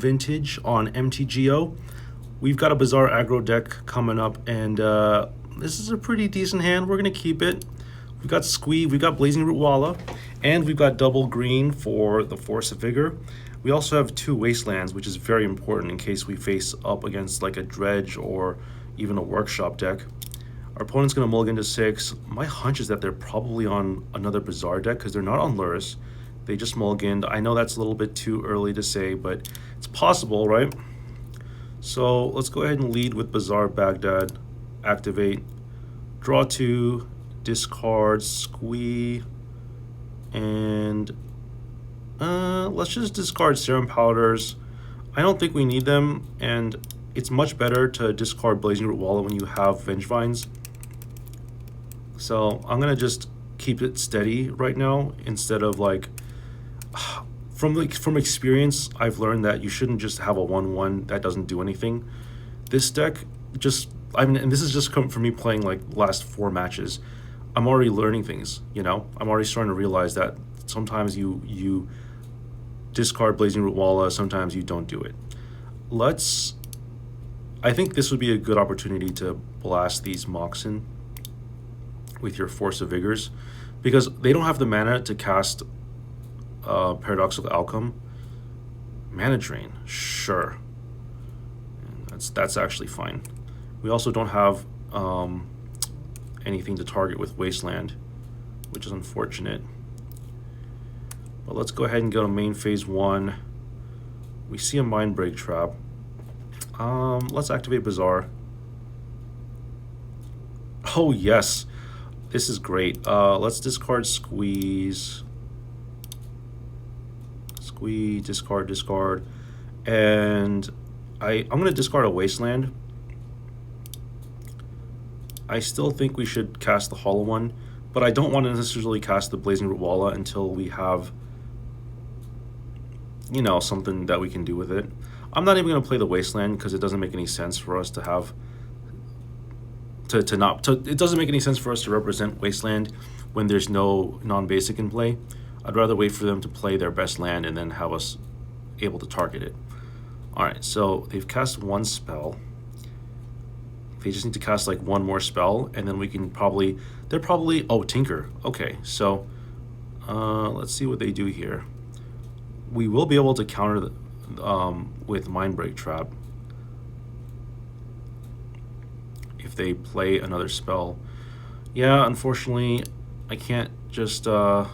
Vintage on MTGO. We've got a Bazaar Aggro deck coming up, and this is a pretty decent hand. We're going to keep it. We've got Squee, we've got Blazing Root Walla, and we've got double green for the Force of Vigor. We also have 2 Wastelands, which is very important in case we face up against like a Dredge or even a Workshop deck. Our opponent's going to mulligan to 6. My hunch is that they're probably on another Bazaar deck because they're not on Luris. They just mulliganed. I know that's a little bit too early to say, but it's possible, right? So let's go ahead and lead with Bazaar Baghdad. Activate. Draw 2. Discard. Squee. And let's just discard Serum Powders. I don't think we need them, and it's much better to discard Blazing Root Walla when you have Vengevines. So I'm gonna just keep it steady right now instead of like from experience, I've learned that you shouldn't just have a 1/1 that doesn't do anything. This deck just, I mean, and this is just come from me playing like last 4 matches. I'm already learning things, you know. I'm already starting to realize that sometimes you discard Blazing Root Walla, sometimes you don't do it. I think this would be a good opportunity to blast these Moxen with your Force of Vigors, because they don't have the mana to cast Paradoxical Outcome. Mana Drain, sure. That's actually fine. We also don't have anything to target with Wasteland, which is unfortunate. But let's go ahead and go to main phase 1. We see a Mindbreak Trap. Let's activate Bazaar. Oh yes, this is great. Let's discard Squeeze. Squeeze, discard. And I'm gonna discard a Wasteland. I still think we should cast the Hollow One, but I don't want to necessarily cast the Blazing Root Walla until we have, you know, something that we can do with it. I'm not even going to play the Wasteland because it doesn't make any sense for us to have it doesn't make any sense for us to represent Wasteland when there's no non-basic in play. I'd rather wait for them to play their best land and then have us able to target it. Alright, so they've cast 1 spell. They just need to cast like 1 more spell, and then we can they're probably, oh, Tinker. Okay, so let's see what they do here. We will be able to counter with Mindbreak Trap if they play another spell. Yeah, unfortunately, I can't just I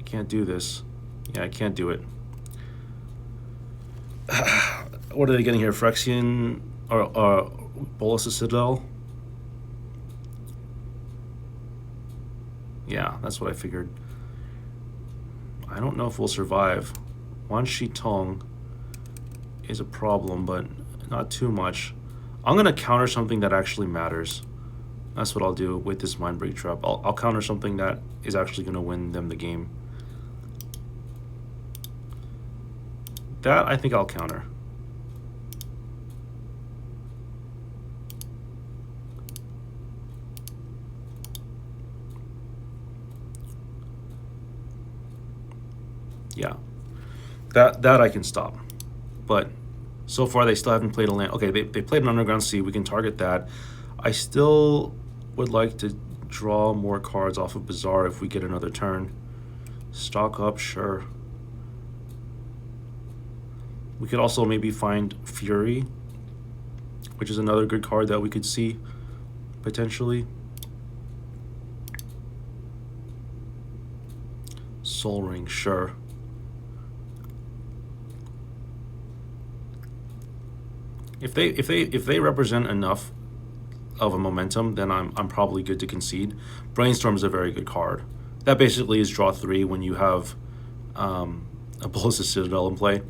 can't do this. Yeah, I can't do it. What are they getting here? Phyrexian or Bolas' Citadel? Yeah, that's what I figured. I don't know if we'll survive. Wan Shi Tong is a problem, but not too much. I'm going to counter something that actually matters. That's what I'll do with this Mindbreak Trap. I'll counter something that is actually going to win them the game. That I think I'll counter. Yeah, that I can stop, but so far they still haven't played a land. Okay, they played an Underground Sea. We can target that. I still would like to draw more cards off of Bazaar if we get another turn. Stock up, sure. We could also maybe find Fury, which is another good card that we could see potentially. Soul Ring, sure. If they represent enough of a momentum, then I'm probably good to concede. Brainstorm is a very good card. That basically is draw 3 when you have a Bolas' Citadel in play.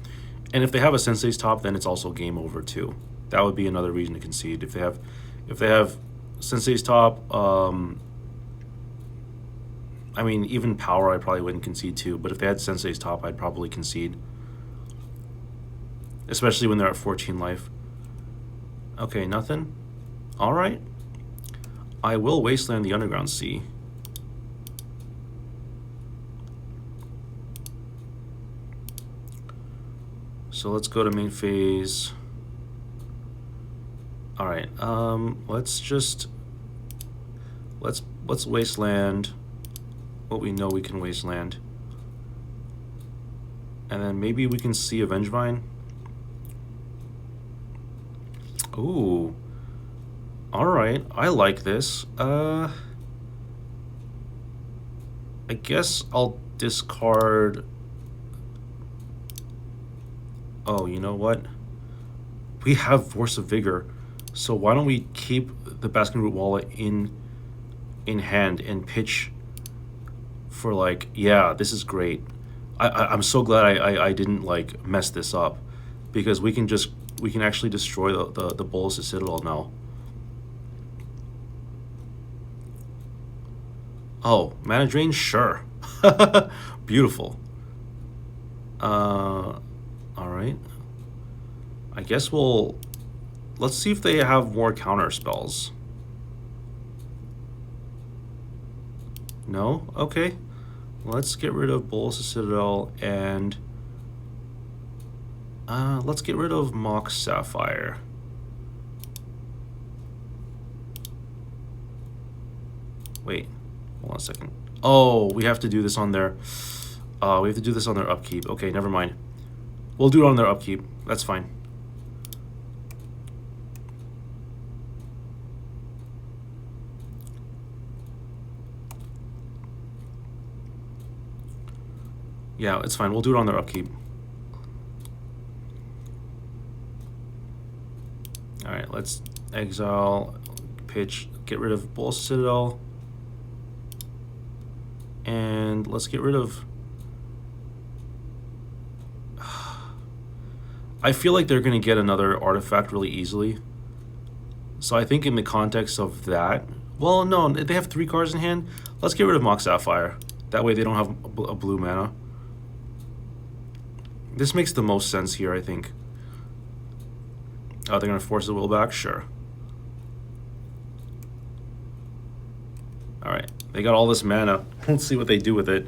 And if they have a Sensei's Top, then it's also game over too. That would be another reason to concede. If they have Sensei's Top, I mean, even Power I probably wouldn't concede too, but if they had Sensei's Top, I'd probably concede. Especially when they're at 14 life. Okay, nothing? Alright. I will Wasteland the Underground Sea. So let's go to main phase. All right, let's wasteland what we know we can wasteland. And then maybe we can see a Vengevine. Ooh. All right, I like this. I guess I'll discard. Oh, you know what? We have Force of Vigor, so why don't we keep the Basking Root Walla in hand and pitch for like, yeah, this is great. I'm so glad I didn't like mess this up, because we can actually destroy the Bolas' Citadel now. Oh, mana drain, sure. Beautiful. All right. I guess let's see if they have more counter spells. No? Okay. Let's get rid of Bolas' Citadel and let's get rid of Mox Sapphire. Wait, hold on a second. Oh, we have to do this on their upkeep. Okay, never mind. We'll do it on their upkeep. That's fine. Yeah, it's fine. We'll do it on their upkeep. All right, let's exile, pitch, get rid of Bolas' Citadel. And let's get rid of... I feel like they're going to get another artifact really easily. So I think in the context of that... Well, no, they have 3 cards in hand. Let's get rid of Mox Sapphire. That way they don't have a blue mana. This makes the most sense here, I think. Oh, they're going to force the will back? Sure. All right. They got all this mana. Let's see what they do with it.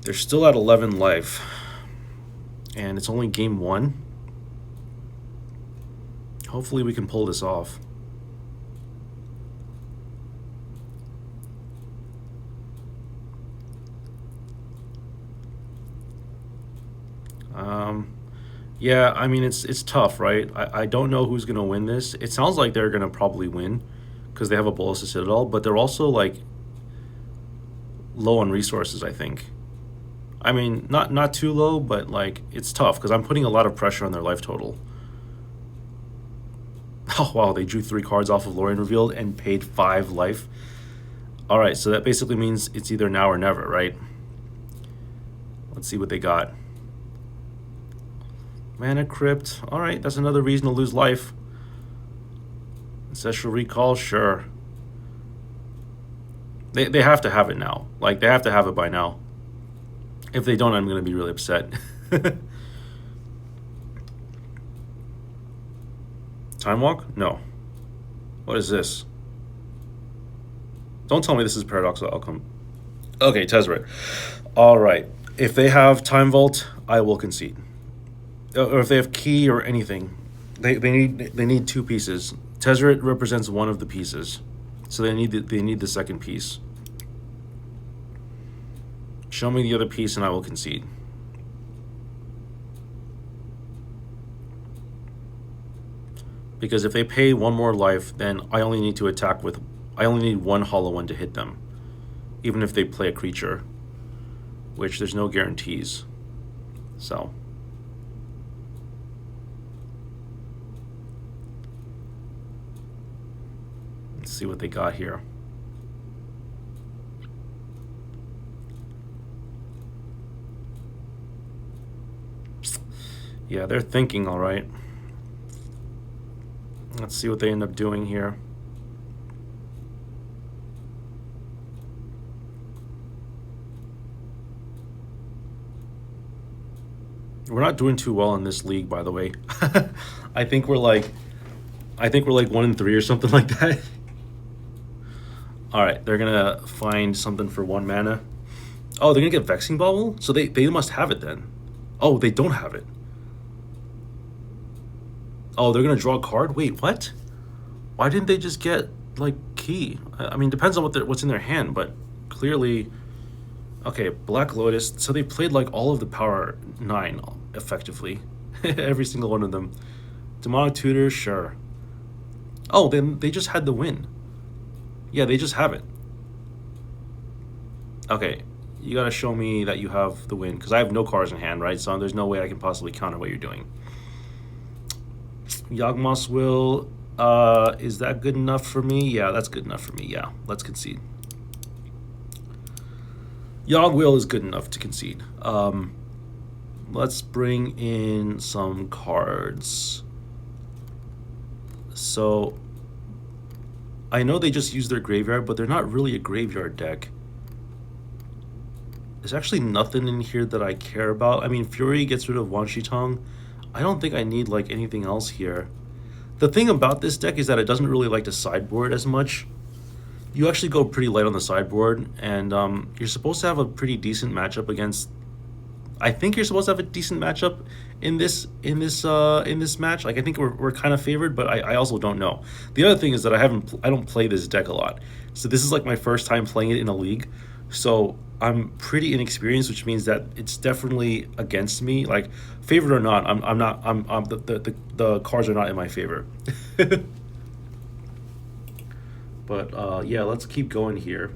They're still at 11 life. And it's only game 1. Hopefully we can pull this off. Yeah, I mean, it's tough, right? I don't know who's going to win this. It sounds like they're going to probably win because they have a Bolas' Citadel, but they're also, like, low on resources, I think. I mean, not too low, but, like, it's tough because I'm putting a lot of pressure on their life total. Oh, wow, they drew 3 cards off of Lorien Revealed and paid 5 life. All right, so that basically means it's either now or never, right? Let's see what they got. Mana Crypt. All right, that's another reason to lose life. Ancestral Recall, sure. They have to have it now. Like, they have to have it by now. If they don't, I'm going to be really upset. Time Walk? No. What is this? Don't tell me this is Paradoxical Outcome. Okay, Tezzeret. All right. If they have Time Vault, I will concede. Or if they have Key or anything, they need 2 pieces. Tezzeret represents one of the pieces, so they need the second piece. Show me the other piece, and I will concede. Because if they pay 1 more life, then I only need to attack with... I only need 1 hollow one to hit them, even if they play a creature, which there's no guarantees. So... let's see what they got here. Yeah, they're thinking all right. Let's see what they end up doing here. We're not doing too well in this league, by the way. I think we're like 1-3 or something like that. All right, they're gonna find something for 1 mana. Oh, they're gonna get Vexing Bauble? So they must have it then. Oh, they don't have it. Oh, they're gonna draw a card? Wait, what? Why didn't they just get, like, key? I mean, depends on what's in their hand, but clearly... Okay, Black Lotus. So they played, like, all of the power 9, effectively. Every single one of them. Demonic Tutor, sure. Oh, then they just had the win. Yeah, they just have it. Okay, you gotta show me that you have the win, because I have no cards in hand, right? So there's no way I can possibly counter what you're doing. Yawgmoth's Will, is that good enough for me? Yeah, that's good enough for me. Yeah, let's concede. Yawg Will is good enough to concede. Let's bring in some cards. So, I know they just use their graveyard, but they're not really a graveyard deck. There's actually nothing in here that I care about. I mean, Fury gets rid of Wan Shi Tong. I don't think I need, like, anything else here. The thing about this deck is that it doesn't really like to sideboard as much. You actually go pretty light on the sideboard, and you're supposed to have a pretty decent matchup against... I think you're supposed to have a decent matchup in this match. Like, I think we're kind of favored, but I also don't know. The other thing is that I don't play this deck a lot, so this is like my first time playing it in a league. So I'm pretty inexperienced, which means that it's definitely against me. Like, favored or not, the cards are not in my favor. But yeah, let's keep going here.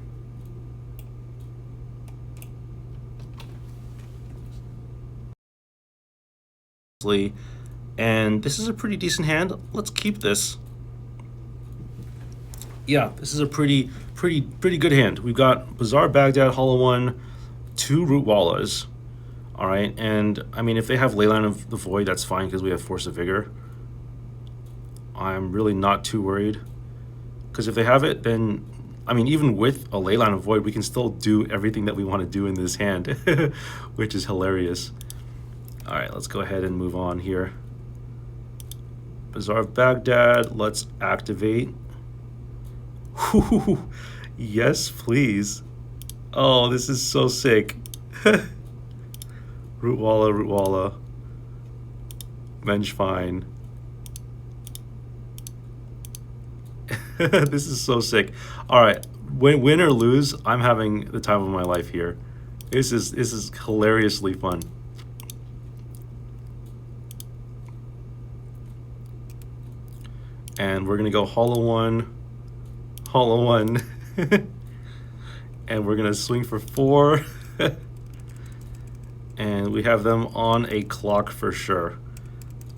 And this is a pretty decent hand. Let's keep this. Yeah, this is a pretty good hand. We've got Bazaar Baghdad, Hollow One, 2 Root Wallas. All right, and I mean, if they have Leyline of the Void, that's fine because we have Force of Vigor. I'm really not too worried, because if they have it, then I mean, even with a Leyline of Void, we can still do everything that we want to do in this hand, which is hilarious. All right, let's go ahead and move on here. Bazaar of Baghdad, let's activate. Yes, please. Oh, this is so sick. Root Walla, Vengevine. This is so sick. All right, win or lose, I'm having the time of my life here. This is hilariously fun. And we're gonna go Hollow One, and we're gonna swing for 4. And we have them on a clock for sure.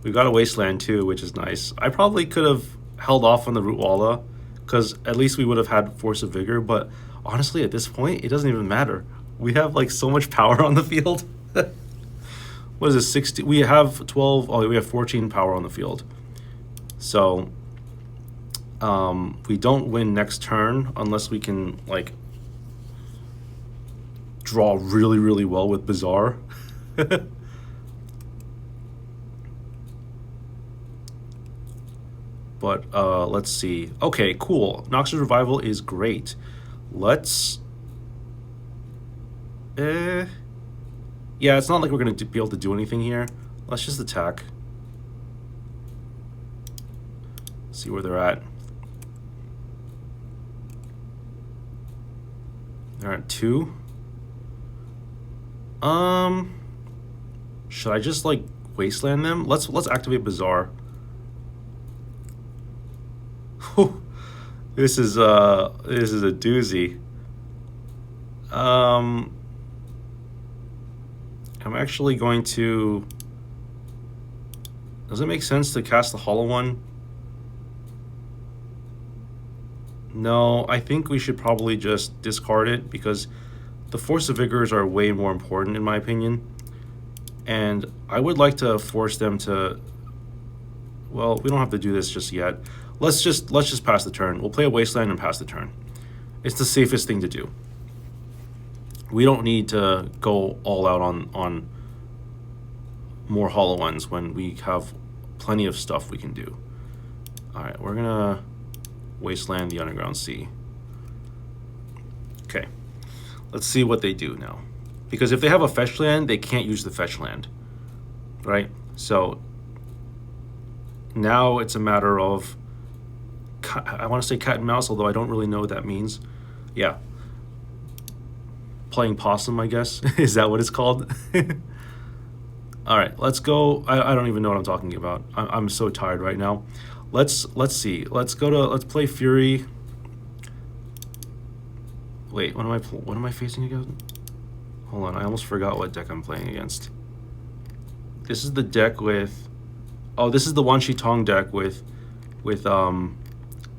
We've got a Wasteland too, which is nice. I probably could have held off on the Root Walla, because at least we would have had Force of Vigor, but honestly at this point it doesn't even matter. We have like so much power on the field. What is it, 60? We have 12, oh, we have 14 power on the field. So we don't win next turn unless we can like draw really well with Bazaar. But let's see. Okay, cool. Noxus Revival is great. Let's yeah, it's not like we're gonna be able to do anything here. Let's just attack. See where they're at. They're at 2. Should I just like Wasteland them? Let's activate Bazaar. This is a doozy. I'm actually going to... Does it make sense to cast the Hollow One? No, I think we should probably just discard it, because the Force of Vigors are way more important in my opinion. And I would like to force them to... Well, we don't have to do this just yet. Let's just pass the turn. We'll play a Wasteland and pass the turn. It's the safest thing to do. We don't need to go all out on more Hollow Ones when we have plenty of stuff we can do. All right, we're gonna Wasteland the Underground Sea. Okay, let's see what they do now. Because if they have a fetch land, they can't use the fetch land. right? So now it's a matter of, I want to say cat and mouse, although I don't really know what that means. Yeah, playing possum, I guess. Is that what it's called? All right, let's go. I don't even know what I'm talking about. I'm so tired right now. Let's see. Let's play Fury. Wait, what am I facing again? Hold on, I almost forgot what deck I'm playing against. This is the deck with, oh, this is the Wan Shi Tong deck with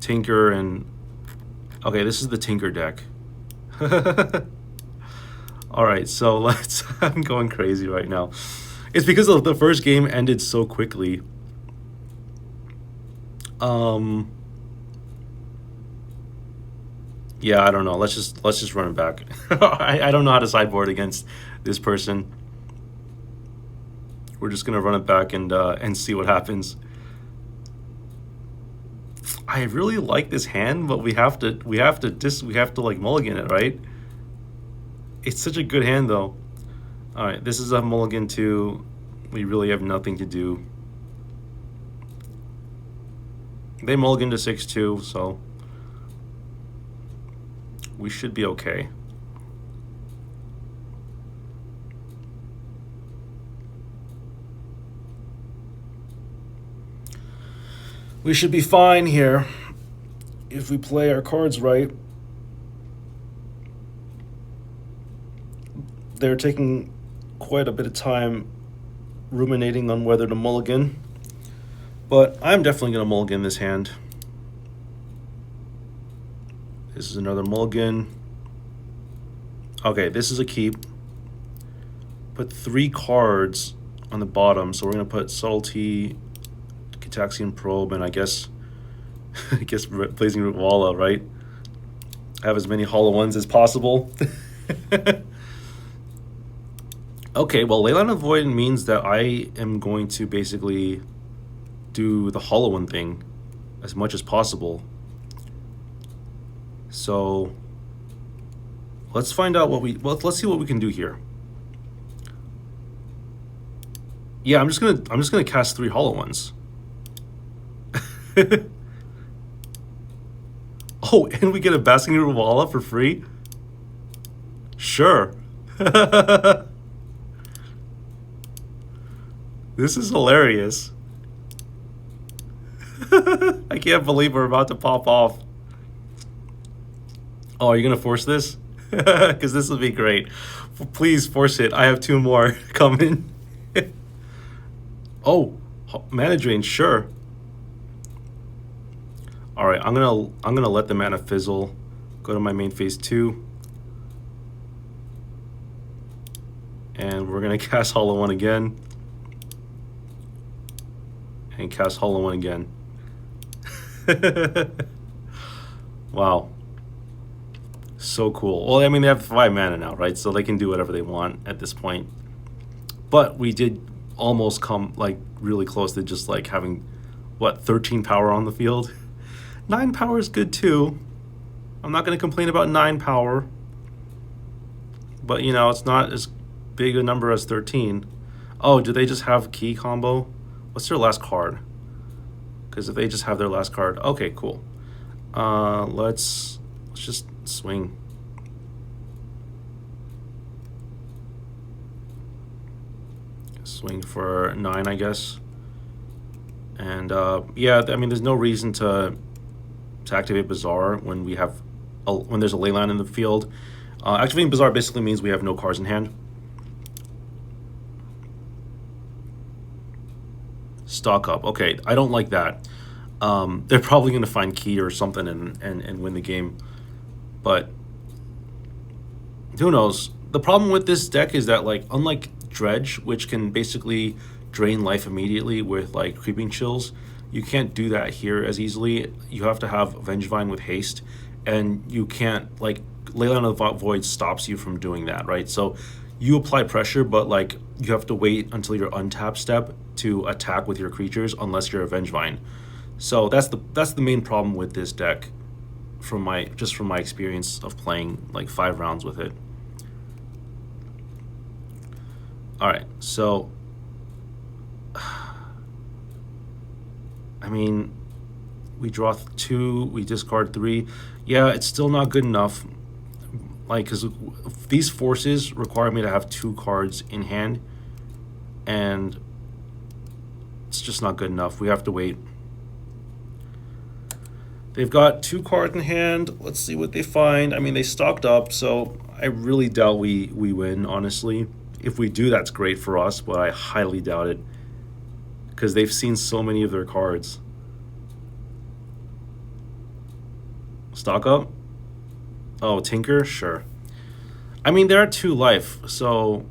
Tinker and, okay, this is the Tinker deck. All right, so let's, I'm going crazy right now. It's because the first game ended so quickly. Yeah, I don't know. Let's just run it back. I don't know how to sideboard against this person. We're just gonna run it back and see what happens. I really like this hand, but we have to like mulligan it, right? It's such a good hand though. All right, this is a mulligan too. We really have nothing to do. They mulligan to 6-2, so we should be okay. We should be fine here if we play our cards right. They're taking quite a bit of time ruminating on whether to mulligan, but I'm definitely going to mulligan this hand. This is another mulligan. Okay, this is a keep. Put 3 cards on the bottom, so we're going to put Subtlety, Cataxian Probe, and I guess Blazing Root Walla, right? Have as many hollow ones as possible. Okay, well, Leyline of Void means that I am going to basically do the hollow one thing as much as possible. So let's find out what let's see what we can do here. Yeah, I'm just gonna cast 3 hollow ones. Oh, and we get a Basking Root Walla for free? Sure. This is hilarious. I can't believe we're about to pop off. Oh, are you gonna force this? Because this will be great. Please force it. I have 2 more coming. Oh, mana drain, sure. All right, I'm gonna let the mana fizzle. Go to my main phase 2, and we're gonna cast Hollow One again, and cast Hollow One again. Wow, so cool. Well, I mean, they have 5 mana now, right? So they can do whatever they want at this point. But we did almost come like really close to just like having, what, 13 power on the field. 9 power is good too. I'm not going to complain about 9 power, but you know, it's not as big a number as 13. Oh, do they just have key combo? What's their last card? Because if they just have their last card, okay, cool. Let's just swing. Swing for 9, I guess. And yeah, I mean, there's no reason to activate Bazaar when we have when there's a ley line in the field. Activating Bazaar basically means we have no cards in hand. Stock up. Okay, I don't like that. They're probably going to find key or something and win the game, but who knows? The problem with this deck is that, like, unlike Dredge, which can basically drain life immediately with like Creeping Chills, you can't do that here as easily. You have to have Vengevine with haste, and you can't, like, Leyline of the Void stops you from doing that, right? So you apply pressure, but like you have to wait until your untap step to attack with your creatures unless you're a Vengevine. So that's the main problem with this deck from my experience of playing like 5 rounds with it. All right, so I mean, we draw 2, we discard 3. Yeah, it's still not good enough. Like, because these forces require me to have 2 cards in hand, and it's just not good enough. We have to wait. They've got 2 cards in hand. Let's see what they find. I mean, they stocked up, so I really doubt we win, honestly. If we do, that's great for us, but I highly doubt it, because they've seen so many of their cards. Stock up? Oh, Tinker? Sure. I mean, they're at 2 life, so...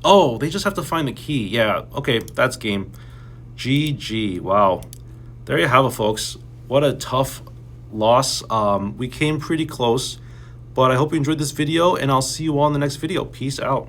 Oh, they just have to find the key. Yeah, okay, that's game. GG. Wow. There you have it, folks. What a tough loss. We came pretty close, but I hope you enjoyed this video, and I'll see you all in the next video. Peace out.